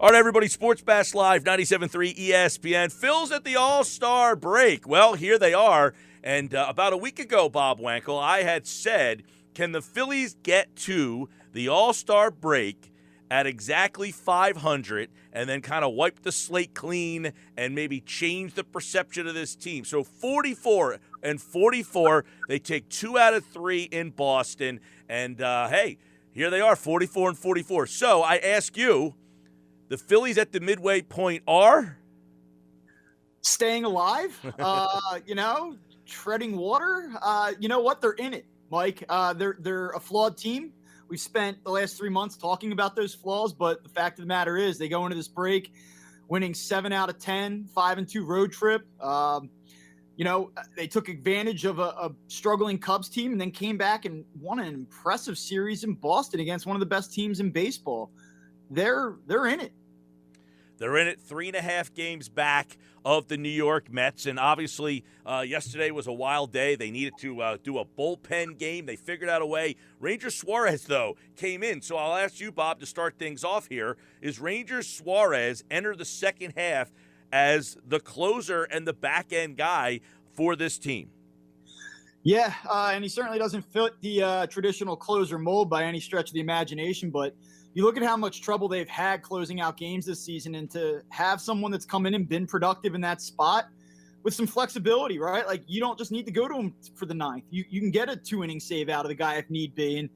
All right, everybody, Sports Bash Live, 97.3 ESPN. Phil's at the All-Star break. Well, here they are. And about a week ago, Bob Wankel, I had said, can the Phillies get to the All-Star break at exactly 500 and then kind of wipe the slate clean and maybe change the perception of this team? So 44-44, they take 2 out of 3 in Boston. And, hey, here they are, 44-44. So I ask you, the Phillies at the midway point are staying alive, treading water. You know what? They're in it, Mike. They're a flawed team. We've spent the last 3 months talking about those flaws, but the fact of the matter is they go into this break winning 7 out of 10, 5-2 road trip. They took advantage of a struggling Cubs team and then came back and won an impressive series in Boston against one of the best teams in baseball. They're in it. They're in it 3.5 games back of the New York Mets. And obviously, yesterday was a wild day. They needed to do a bullpen game. They figured out a way. Ranger Suarez, though, came in. So I'll ask you, Bob, to start things off here. Is Ranger Suarez enter the second half as the closer and the back-end guy for this team? Yeah, and he certainly doesn't fit the traditional closer mold by any stretch of the imagination, but you look at how much trouble they've had closing out games this season, and to have someone that's come in and been productive in that spot with some flexibility, right? Like, you don't just need to go to him for the ninth. You can get a 2-inning save out of the guy if need be. And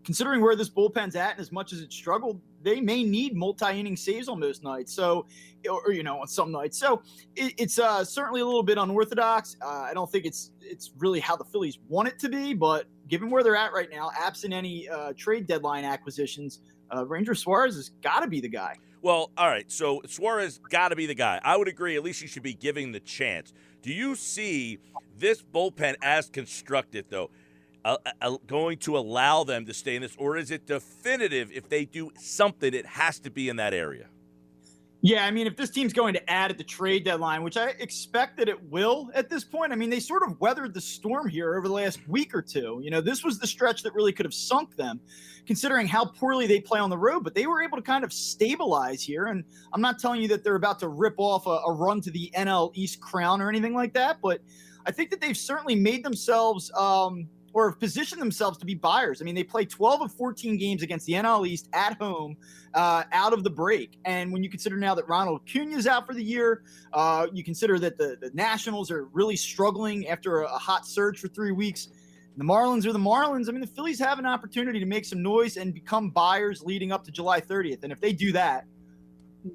considering where this bullpen's at and as much as it struggled, they may need multi-inning saves on those nights. So, on some nights. So it's certainly a little bit unorthodox. I don't think it's really how the Phillies want it to be, but given where they're at right now, absent any trade deadline acquisitions, Ranger Suarez has got to be the guy. Well, all right, so Suarez got to be the guy. I would agree. At least he should be giving the chance. Do you see this bullpen as constructed, though, going to allow them to stay in this, or is it definitive if they do something, it has to be in that area? Yeah, I mean, if this team's going to add at the trade deadline, which I expect that it will at this point, I mean, they sort of weathered the storm here over the last week or two. This was the stretch that really could have sunk them, considering how poorly they play on the road, but they were able to kind of stabilize here. And I'm not telling you that they're about to rip off a run to the NL East crown or anything like that, but I think that they've certainly made themselves or have positioned themselves to be buyers. I mean, they play 12 of 14 games against the NL East at home out of the break. And when you consider now that Ronald Acuña's out for the year, you consider that the Nationals are really struggling after a hot surge for 3 weeks. The Marlins are the Marlins. I mean, the Phillies have an opportunity to make some noise and become buyers leading up to July 30th. And if they do that,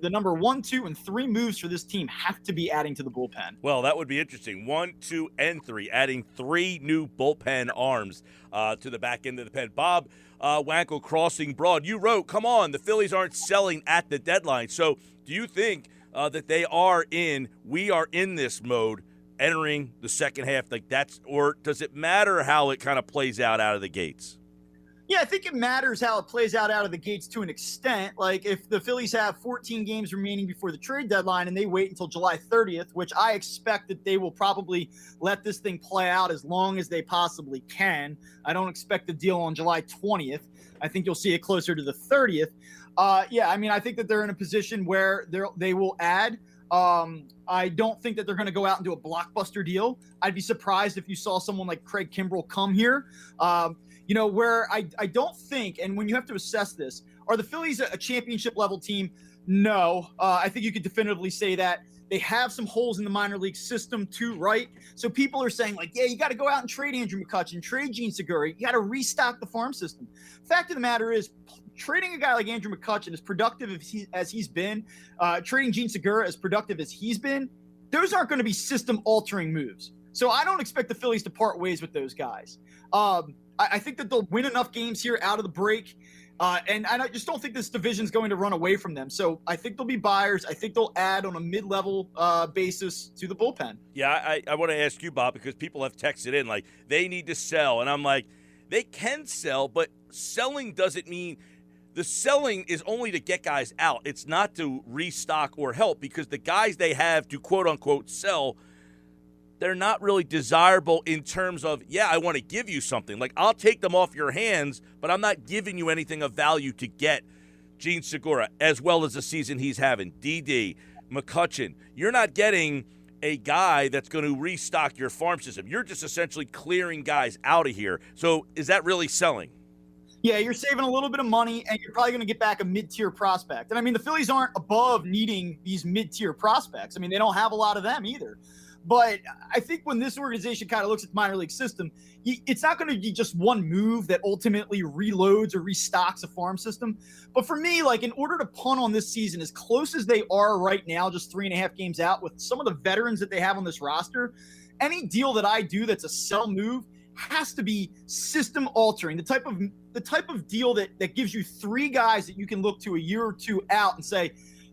the number 1, 2, and 3 moves for this team have to be adding to the bullpen. Well, that would be interesting. 1, 2, and 3, adding 3 new bullpen arms to the back end of the pen. Bob Wankel, Crossing Broad, you wrote, come on, the Phillies aren't selling at the deadline. So do you think that we are in this mode entering the second half, or does it matter how it kind of plays out of the gates? Yeah, I think it matters how it plays out of the gates to an extent. Like, if the Phillies have 14 games remaining before the trade deadline and they wait until July 30th, which I expect that they will probably let this thing play out as long as they possibly can. I don't expect the deal on July 20th. I think you'll see it closer to the 30th. I think that they're in a position where they will add. I don't think that they're going to go out and do a blockbuster deal. I'd be surprised if you saw someone like Craig Kimbrell come here. Where I don't think, and when you have to assess this, are the Phillies a championship level team? No. I think you could definitively say that. They have some holes in the minor league system too, right? So people are saying, like, yeah, you got to go out and trade Andrew McCutchen, trade Gene Segura. You got to restock the farm system. Fact of the matter is, trading a guy like Andrew McCutchen, as productive as he's been, trading Gene Segura as productive as he's been, those aren't going to be system-altering moves. So I don't expect the Phillies to part ways with those guys. I think that they'll win enough games here out of the break. And I just don't think this division's going to run away from them. So I think they'll be buyers. I think they'll add on a mid-level basis to the bullpen. Yeah, I want to ask you, Bob, because people have texted in, like, they need to sell. And I'm like, they can sell, but selling doesn't mean – the selling is only to get guys out. It's not to restock or help, because the guys they have to quote-unquote sell – they're not really desirable in terms of, yeah, I want to give you something. Like, I'll take them off your hands, but I'm not giving you anything of value to get Gene Segura, as well as the season he's having, Didi, McCutchen, you're not getting a guy that's going to restock your farm system. You're just essentially clearing guys out of here. So is that really selling? Yeah, you're saving a little bit of money, and you're probably going to get back a mid-tier prospect. And, I mean, the Phillies aren't above needing these mid-tier prospects. I mean, they don't have a lot of them either. But I think when this organization kind of looks at the minor league system, it's not going to be just one move that ultimately reloads or restocks a farm system. But for me, like, in order to punt on this season as close as they are right now, just 3.5 games out, with some of the veterans that they have on this roster, any deal that I do that's a sell move has to be system altering, the type of deal that gives you 3 guys that you can look to a year or 2 out and say,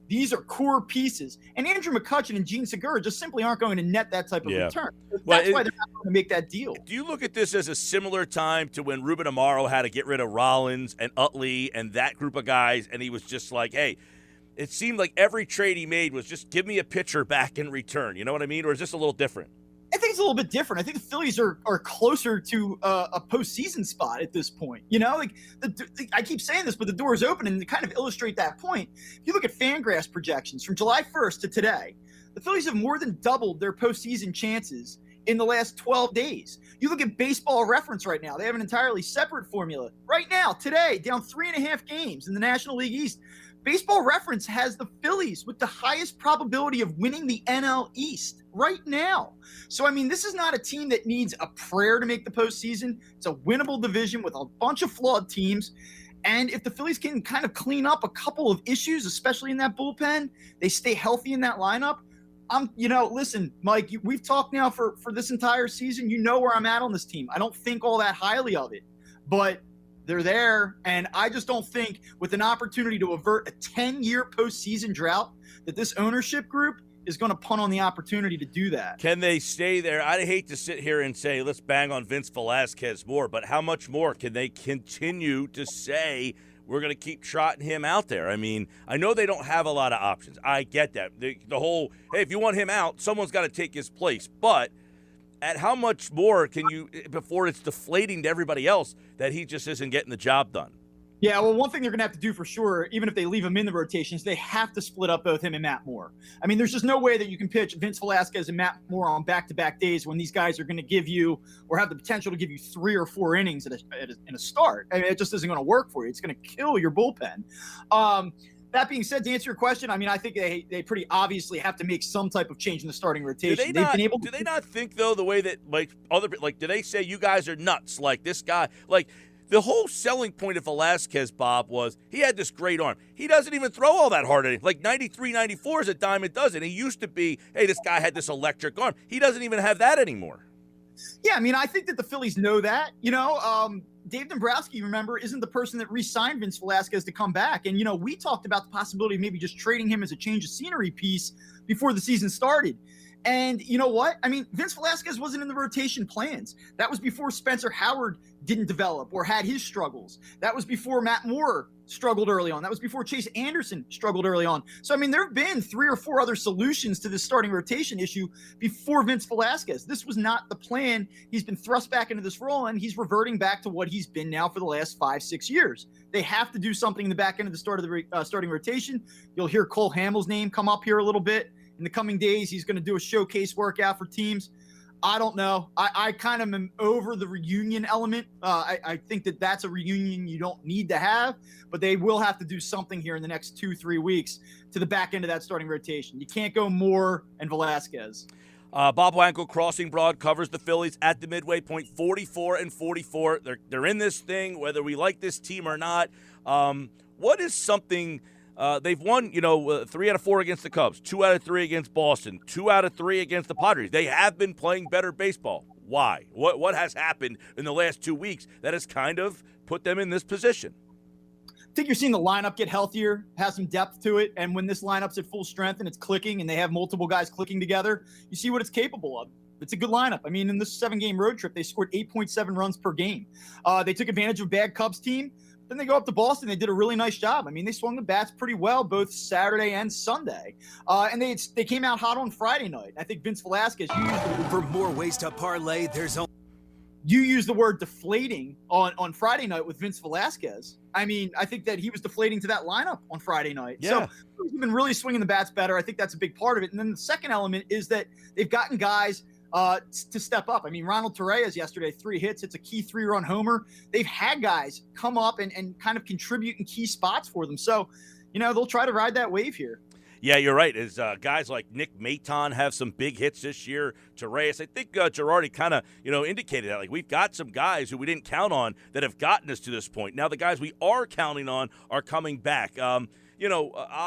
these are core pieces. And Andrew McCutchen and Gene Segura just simply aren't going to net that type of return. That's why they're not going to make that deal. Do you look at this as a similar time to when Ruben Amaro had to get rid of Rollins and Utley and that group of guys, and he was just like, hey, it seemed like every trade he made was just give me a pitcher back in return. You know what I mean? Or is this a little different? I think it's a little bit different. I think the Phillies are closer to a postseason spot at this point. You know, like I keep saying this, but the door is open, and to kind of illustrate that point, if you look at Fangraphs projections from July 1st to today, the Phillies have more than doubled their postseason chances in the last 12 days. You look at Baseball Reference right now; they have an entirely separate formula. Right now, today, down 3.5 games in the National League East. Baseball Reference has the Phillies with the highest probability of winning the NL East right now. So, I mean, this is not a team that needs a prayer to make the postseason. It's a winnable division with a bunch of flawed teams. And if the Phillies can kind of clean up a couple of issues, especially in that bullpen, they stay healthy in that lineup. Listen, Mike, we've talked now for this entire season. You know where I'm at on this team. I don't think all that highly of it, but they're there, and I just don't think with an opportunity to avert a 10-year postseason drought that this ownership group is going to punt on the opportunity to do that. Can they stay there? I'd hate to sit here and say, let's bang on Vince Velasquez more, but how much more can they continue to say we're going to keep trotting him out there? I mean, I know they don't have a lot of options. I get that. The whole, hey, if you want him out, someone's got to take his place, but at how much more can you, before it's deflating to everybody else, that he just isn't getting the job done? Yeah, well, one thing they're going to have to do for sure, even if they leave him in the rotations, they have to split up both him and Matt Moore. I mean, there's just no way that you can pitch Vince Velasquez and Matt Moore on back-to-back days when these guys are going to give you, or have the potential to give you 3 or 4 innings in a start. I mean, it just isn't going to work for you. It's going to kill your bullpen. That being said, to answer your question, I mean, I think they pretty obviously have to make some type of change in the starting rotation. Do they not think, though, the way that, do they say you guys are nuts? Like, this guy, like, the whole selling point of Velasquez, Bob, was he had this great arm. He doesn't even throw all that hard at it. Like, 93, 94 is a dime a dozen. He used to be, hey, this guy had this electric arm. He doesn't even have that anymore. Yeah, I mean, I think that the Phillies know that. Dave Dombrowski, remember, isn't the person that re-signed Vince Velasquez to come back. And, we talked about the possibility of maybe just trading him as a change of scenery piece before the season started. And you know what? I mean, Vince Velasquez wasn't in the rotation plans. That was before Spencer Howard didn't develop or had his struggles. That was before Matt Moore struggled early on. That was before Chase Anderson struggled early on. So, I mean, there have been 3 or 4 other solutions to this starting rotation issue before Vince Velasquez. This was not the plan. He's been thrust back into this role, and he's reverting back to what he's been now for the last 5-6 years. They have to do something in the back end of the start of the starting rotation. You'll hear Cole Hamels' name come up here a little bit. In the coming days, he's going to do a showcase workout for teams. I don't know. I kind of am over the reunion element. I think that's a reunion you don't need to have, but they will have to do something here in the next 2-3 weeks to the back end of that starting rotation. You can't go Moore and Velasquez. Bob Wankel, Crossing Broad, covers the Phillies at the midway point, 44-44. They're in this thing, whether we like this team or not. What is something they've won, 3 out of 4 against the Cubs, 2 out of 3 against Boston, 2 out of 3 against the Padres. They have been playing better baseball. Why? What has happened in the last 2 weeks that has kind of put them in this position? I think you're seeing the lineup get healthier, has some depth to it, and when this lineup's at full strength and it's clicking and they have multiple guys clicking together, you see what it's capable of. It's a good lineup. I mean, in this 7-game road trip, they scored 8.7 runs per game. They took advantage of a bad Cubs team. Then they go up to Boston. They did a really nice job. I mean, they swung the bats pretty well both Saturday and Sunday. And they came out hot on Friday night. I think Vince Velasquez used it. For more ways to parlay, there's only You used the word deflating on Friday night with Vince Velasquez. I mean, I think that he was deflating to that lineup on Friday night. Yeah. So he's been really swinging the bats better. I think that's a big part of it. And then the second element is that they've gotten guys to step up. I mean, Ronald Torreyes yesterday, 3 hits. It's a key 3-run homer. They've had guys come up and kind of contribute in key spots for them. So, they'll try to ride that wave here. Yeah, you're right. As guys like Nick Maton have some big hits this year, Torreyes, I think Girardi kind of, indicated that. Like, we've got some guys who we didn't count on that have gotten us to this point. Now the guys we are counting on are coming back.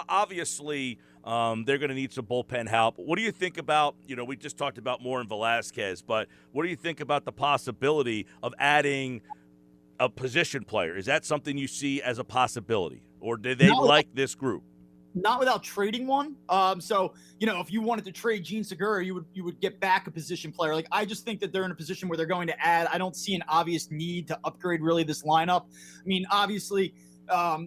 Obviously they're going to need some bullpen help. What do you think about, we just talked about more in Velasquez, but what do you think about the possibility of adding a position player? Is that something you see as a possibility? Or do they like this group? Not without trading one. So, if you wanted to trade Gene Segura, you would get back a position player. Like, I just think that they're in a position where they're going to add. I don't see an obvious need to upgrade really this lineup. I mean, obviously,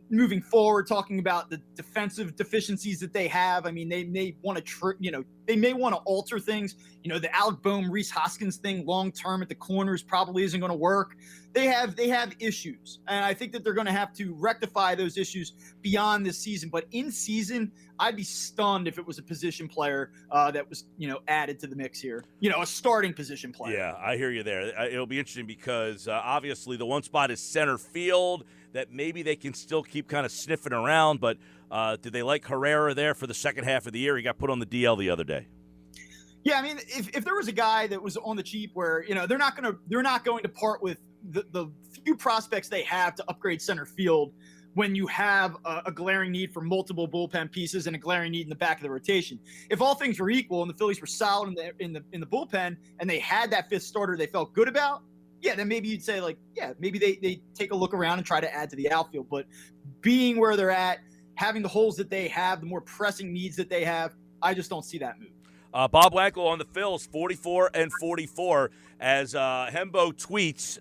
moving forward, talking about the defensive deficiencies that they have. I mean, they may want to, they may want to alter things. The Alec Boehm, Rhys Hoskins thing long term at the corners probably isn't going to work. They have issues, and I think that they're going to have to rectify those issues beyond this season. But in season, I'd be stunned if it was a position player that was, added to the mix here. A starting position player. Yeah, I hear you there. It'll be interesting because obviously the one spot is center field that maybe they can still keep kind of sniffing around. But do they like Herrera there for the second half of the year? He got put on the DL the other day. Yeah, I mean, if there was a guy that was on the cheap where they're not going to part with the few prospects they have to upgrade center field when you have a glaring need for multiple bullpen pieces and a glaring need in the back of the rotation. If all things were equal and the Phillies were solid in the bullpen and they had that fifth starter they felt good about, yeah, then maybe you'd say maybe they take a look around and try to add to the outfield. But being where they're at, having the holes that they have, the more pressing needs that they have, I just don't see that move. Bob Wankel on the Phils, 44-44. As Hembo tweets,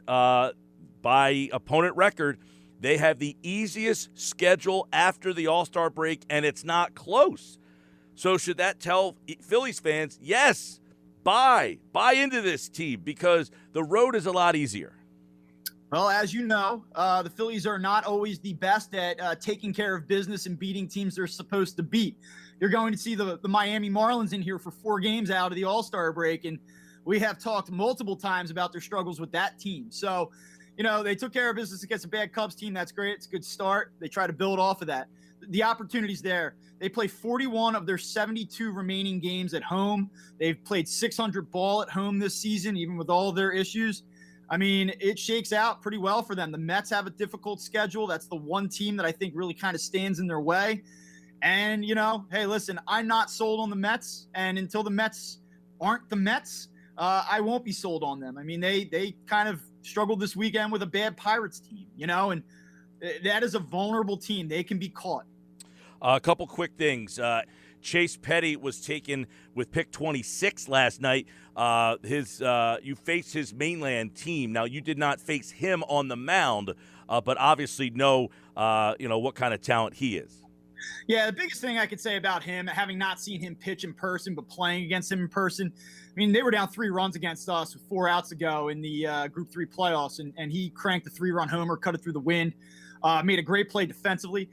by opponent record, they have the easiest schedule after the All-Star break, and it's not close. So should that tell Phillies fans, yes, buy into this team because the road is a lot easier? Well, as you know, the Phillies are not always the best at taking care of business and beating teams they're supposed to beat. You're going to see the Miami Marlins in here for 4 games out of the All-Star break, and we have talked multiple times about their struggles with that team. So, they took care of business against a bad Cubs team. That's great. It's a good start. They try to build off of that. The opportunity's there. They play 41 of their 72 remaining games at home. They've played 600 ball at home this season, even with all their issues. I mean, it shakes out pretty well for them. The Mets have a difficult schedule. That's the one team that I think really kind of stands in their way. And, hey, listen, I'm not sold on the Mets. And until the Mets aren't the Mets, I won't be sold on them. I mean, they kind of struggled this weekend with a bad Pirates team, and that is a vulnerable team. They can be caught. A couple quick things. Chase Petty was taken with pick 26 last night. You faced his mainland team. Now, you did not face him on the mound, but obviously know what kind of talent he is. Yeah, the biggest thing I could say about him, having not seen him pitch in person, but playing against him in person, I mean, they were down 3 runs against us with 4 outs ago in the Group 3 playoffs, and he cranked a 3-run homer, cut it through the wind, made a great play defensively.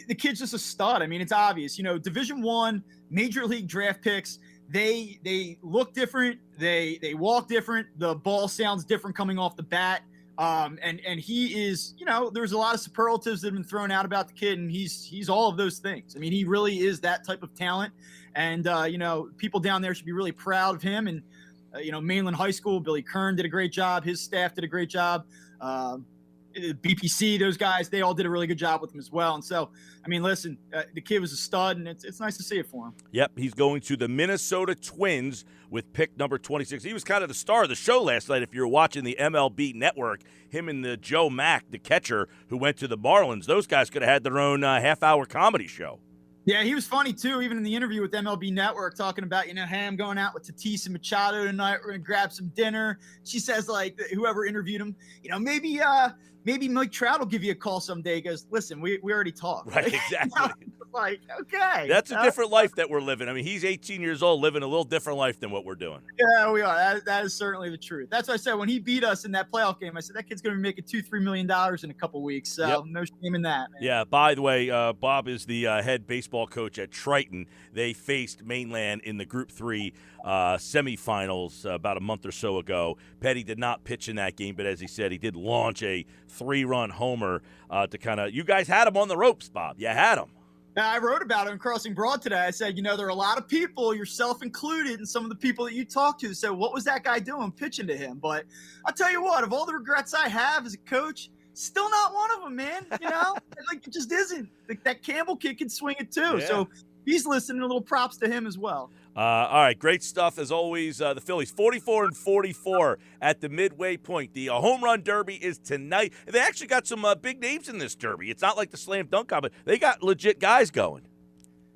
The kid's just a stud. I mean, it's obvious. Division I, major league draft picks, they look different. They walk different. The ball sounds different coming off the bat. And he is, there's a lot of superlatives that have been thrown out about the kid, and he's all of those things. I mean, he really is that type of talent. And, people down there should be really proud of him. And, Mainland High School, Billy Kern did a great job. His staff did a great job. BPC, those guys, they all did a really good job with him as well. And so, I mean, listen, the kid was a stud, and it's nice to see it for him. Yep, he's going to the Minnesota Twins with pick number 26. He was kind of the star of the show last night if you were watching the MLB Network. Him and the Joe Mack, the catcher, who went to the Marlins. Those guys could have had their own half-hour comedy show. Yeah, he was funny too, even in the interview with MLB Network, talking about, hey, I'm going out with Tatis and Machado tonight. We're gonna grab some dinner. She says, like, whoever interviewed him, maybe Mike Trout will give you a call someday. He goes, listen, we already talked. Right, exactly. Like, okay. That's a different life that we're living. I mean, he's 18 years old, living a little different life than what we're doing. Yeah, we are. That is certainly the truth. That's why I said when he beat us in that playoff game, I said that kid's going to be making $2-3 million in a couple weeks. So no shame in that, man. Yeah, by the way, Bob is the head baseball coach at Triton. They faced Mainland in the Group 3 semifinals about a month or so ago. Petty did not pitch in that game, but as he said, he did launch a 3-run homer to kind of – you guys had him on the ropes, Bob. You had him. I wrote about it in Crossing Broad today. I said, there are a lot of people, yourself included, and some of the people that you talked to said, what was that guy doing pitching to him? But I'll tell you what, of all the regrets I have as a coach, still not one of them, man. Like, it just isn't. Like, that Campbell kid can swing it too. Yeah. So he's listening. A little props to him as well. All right, great stuff as always. The Phillies 44-44 at the midway point. The home run derby is tonight. They actually got some big names in this derby. It's not like the slam dunk but they got legit guys going.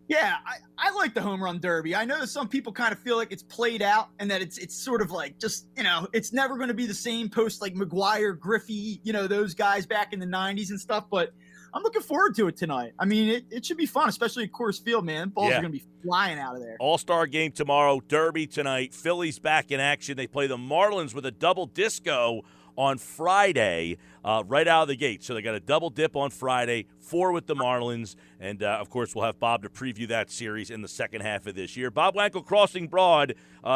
Yeah, I like the home run derby. I know that some people kind of feel like it's played out and that it's sort of like just, it's never going to be the same post like McGuire, Griffey, those guys back in the 90s and stuff. But I'm looking forward to it tonight. I mean, it should be fun, especially at Coors Field, man. Balls are going to be flying out of there. All-Star game tomorrow, Derby tonight. Phillies back in action. They play the Marlins with a double disco on Friday right out of the gate. So they got a double dip on Friday, 4 with the Marlins. And, of course, we'll have Bob to preview that series in the second half of this year. Bob Wankel, Crossing Broad.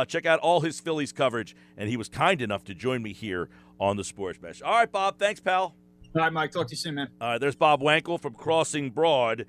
Check out all his Phillies coverage. And he was kind enough to join me here on the Sports Bash. All right, Bob. Thanks, pal. All right, Mike. Talk to you soon, man. All right, there's Bob Wankel from Crossing Broad.